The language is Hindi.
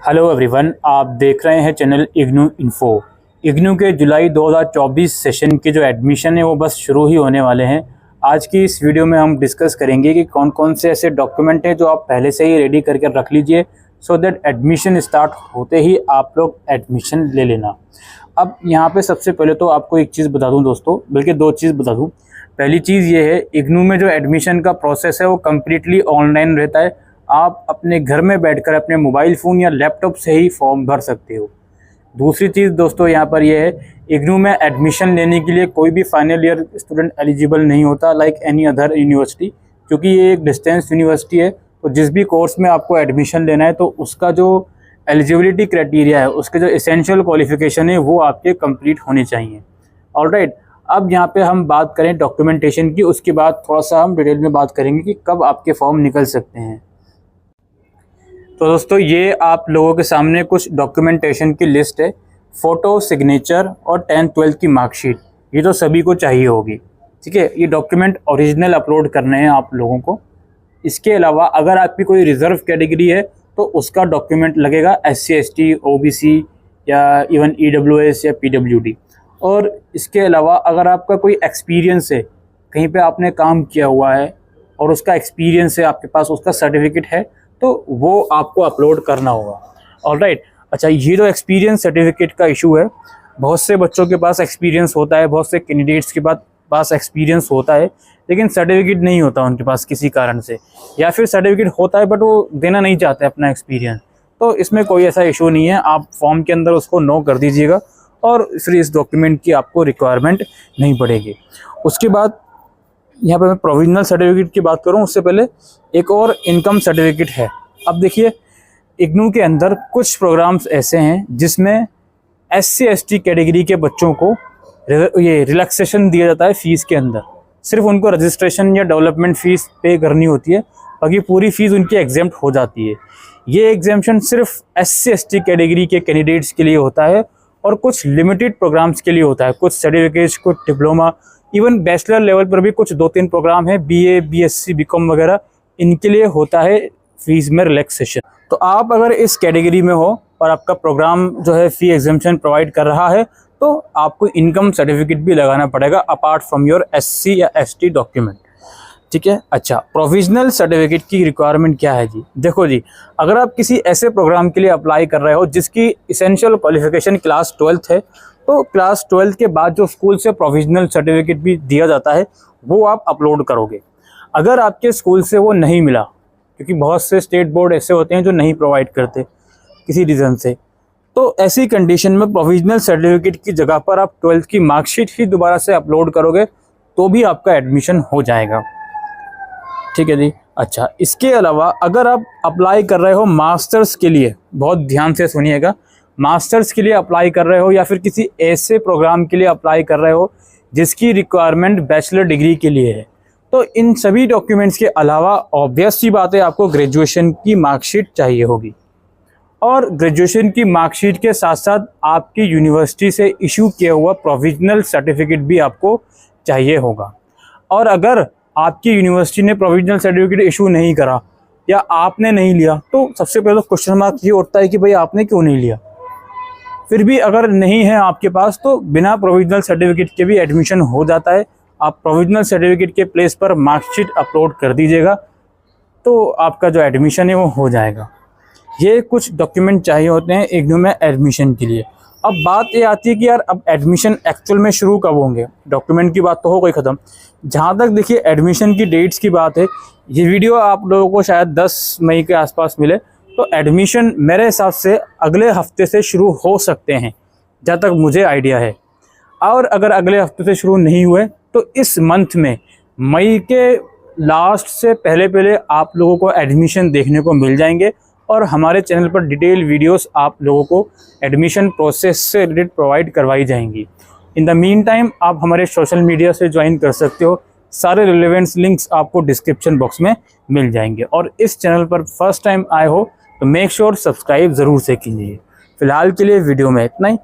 हेलो एवरीवन, आप देख रहे हैं चैनल इग्नू इन्फो। इग्नू के जुलाई 2024 सेशन के जो एडमिशन है वो बस शुरू ही होने वाले हैं। आज की इस वीडियो में हम डिस्कस करेंगे कि कौन कौन से ऐसे डॉक्यूमेंट हैं जो आप पहले से ही रेडी करके रख लीजिए, सो दैट एडमिशन स्टार्ट होते ही आप लोग एडमिशन ले लेना। अब यहाँ पे सबसे पहले तो आपको एक चीज़ बता दूँ दोस्तों, बल्कि दो चीज़ बता दूँ। पहली चीज़ ये है, इग्नू में जो एडमिशन का प्रोसेस है वो कम्प्लीटली ऑनलाइन रहता है। आप अपने घर में बैठकर अपने मोबाइल फ़ोन या लैपटॉप से ही फॉर्म भर सकते हो। दूसरी चीज़ दोस्तों यहाँ पर यह है, इग्नू में एडमिशन लेने के लिए कोई भी फाइनल ईयर स्टूडेंट एलिजिबल नहीं होता लाइक एनी अदर यूनिवर्सिटी, क्योंकि ये एक डिस्टेंस यूनिवर्सिटी है। तो जिस भी कोर्स में आपको एडमिशन लेना है तो उसका जो एलिजिबिलिटी क्राइटेरिया है, उसके जो एसेंशियल क्वालिफिकेशन है वो आपके कंप्लीट होने चाहिए। ऑलराइट, अब यहाँ पे हम बात करें डॉक्यूमेंटेशन की, उसके बाद थोड़ा सा हम डिटेल में बात करेंगे कि कब आपके फॉर्म निकल सकते हैं। तो दोस्तों ये आप लोगों के सामने कुछ डॉक्यूमेंटेशन की लिस्ट है। फ़ोटो, सिग्नेचर और 10th-12th की मार्कशीट, ये तो सभी को चाहिए होगी। ठीक है, ये डॉक्यूमेंट ओरिजिनल अपलोड करने हैं आप लोगों को। इसके अलावा अगर आपकी कोई रिज़र्व कैटेगरी है तो उसका डॉक्यूमेंट लगेगा, SC ST OBC या इवन EWS या PWD। और इसके अलावा अगर आपका कोई एक्सपीरियंस है, कहीं पे आपने काम किया हुआ है और उसका एक्सपीरियंस है आपके पास, उसका सर्टिफिकेट है, तो वो आपको अपलोड करना होगा। ऑलराइट, अच्छा, ये जो एक्सपीरियंस सर्टिफिकेट का इशू है, बहुत से बच्चों के पास एक्सपीरियंस होता है, बहुत से कैंडिडेट्स के पास एक्सपीरियंस होता है, लेकिन सर्टिफिकेट नहीं होता उनके पास किसी कारण से, या फिर सर्टिफिकेट होता है बट वो देना नहीं चाहते अपना एक्सपीरियंस। तो इसमें कोई ऐसा इशू नहीं है, आप फॉर्म के अंदर उसको नो कर दीजिएगा और फिर इस डॉक्यूमेंट की आपको रिक्वायरमेंट नहीं पड़ेगी। उसके बाद यहाँ पे मैं प्रोविजनल सर्टिफिकेट की बात करूँ उससे पहले एक और इनकम सर्टिफिकेट है। अब देखिए, इग्नू के अंदर कुछ प्रोग्राम्स ऐसे हैं जिसमें SC ST कैटेगरी के बच्चों को ये रिलैक्सेशन दिया जाता है फ़ीस के अंदर। सिर्फ उनको रजिस्ट्रेशन या डेवलपमेंट फ़ीस पे करनी होती है, बाकी पूरी फ़ीस उनकी एग्जेम्प्ट हो जाती है। ये एग्जेम्पशन सिर्फ SC ST कैटेगरी के कैंडिडेट्स के लिए होता है और कुछ लिमिटेड प्रोग्राम्स के लिए होता है। कुछ सर्टिफिकेट्स, कुछ डिप्लोमा, इवन बैचलर लेवल पर भी कुछ 2-3 प्रोग्राम है, BA BSc BCom वगैरह, इनके लिए होता है फीस में रिलैक्सेशन। तो आप अगर इस कैटेगरी में हो और आपका प्रोग्राम जो है फ़ी एग्जेम्पशन प्रोवाइड कर रहा है, तो आपको इनकम सर्टिफिकेट भी लगाना पड़ेगा अपार्ट फ्रॉम योर SC या ST डॉक्यूमेंट। ठीक है, अच्छा, प्रोविजनल सर्टिफिकेट की रिक्वायरमेंट क्या है जी? देखो जी, अगर आप किसी ऐसे प्रोग्राम के लिए अप्लाई कर रहे हो जिसकी इसेंशियल क्वालिफिकेशन क्लास 12th है, तो क्लास 12th के बाद जो स्कूल से प्रोविजनल सर्टिफिकेट भी दिया जाता है वो आप अपलोड करोगे। अगर आपके स्कूल से वो नहीं मिला, क्योंकि बहुत से स्टेट बोर्ड ऐसे होते हैं जो नहीं प्रोवाइड करते किसी रीज़न से, तो ऐसी कंडीशन में प्रोविजनल सर्टिफिकेट की जगह पर आप 12th की मार्कशीट ही दोबारा से अपलोड करोगे तो भी आपका एडमिशन हो जाएगा। ठीक है जी। अच्छा, इसके अलावा अगर आप अप्लाई कर रहे हो मास्टर्स के लिए, बहुत ध्यान से सुनिएगा, मास्टर्स के लिए अप्लाई कर रहे हो या फिर किसी ऐसे प्रोग्राम के लिए अप्लाई कर रहे हो जिसकी रिक्वायरमेंट बैचलर डिग्री के लिए है, तो इन सभी डॉक्यूमेंट्स के अलावा ऑब्वियस सी बात है आपको ग्रेजुएशन की मार्कशीट चाहिए होगी। और ग्रेजुएशन की मार्कशीट के साथ साथ आपकी यूनिवर्सिटी से इशू किया हुआ प्रोविजनल सर्टिफिकेट भी आपको चाहिए होगा। और अगर आपकी यूनिवर्सिटी ने प्रोविजनल सर्टिफिकेट इशू नहीं करा या आपने नहीं लिया, तो सबसे पहले तो क्वेश्चन मार्क ये उठता है कि भाई आपने क्यों नहीं लिया। फिर भी अगर नहीं है आपके पास तो बिना प्रोविजनल सर्टिफिकेट के भी एडमिशन हो जाता है। आप प्रोविजनल सर्टिफिकेट के प्लेस पर मार्कशीट अपलोड कर दीजिएगा तो आपका जो एडमिशन है वो हो जाएगा। ये कुछ डॉक्यूमेंट चाहिए होते हैं इग्नू में एडमिशन के लिए। अब बात ये आती है कि यार अब एडमिशन एक्चुअल में शुरू कब होंगे? डॉक्यूमेंट की बात तो हो गई ख़त्म। जहाँ तक देखिए एडमिशन की डेट्स की बात है, ये वीडियो आप लोगों को शायद 10 मई के आसपास मिले, तो एडमिशन मेरे हिसाब से अगले हफ्ते से शुरू हो सकते हैं जहाँ तक मुझे आइडिया है। और अगर अगले हफ्ते से शुरू नहीं हुए तो इस मंथ में, मई के लास्ट से पहले आप लोगों को एडमिशन देखने को मिल जाएंगे और हमारे चैनल पर डिटेल वीडियोस आप लोगों को एडमिशन प्रोसेस से रिलेटेड प्रोवाइड करवाई जाएंगी। इन द मीन टाइम आप हमारे सोशल मीडिया से ज्वाइन कर सकते हो, सारे रिलेवेंस लिंक्स आपको डिस्क्रिप्शन बॉक्स में मिल जाएंगे। और इस चैनल पर फर्स्ट टाइम आए हो तो मेक श्योर सब्सक्राइब ज़रूर से कीजिए। फिलहाल के लिए वीडियो में इतना ही।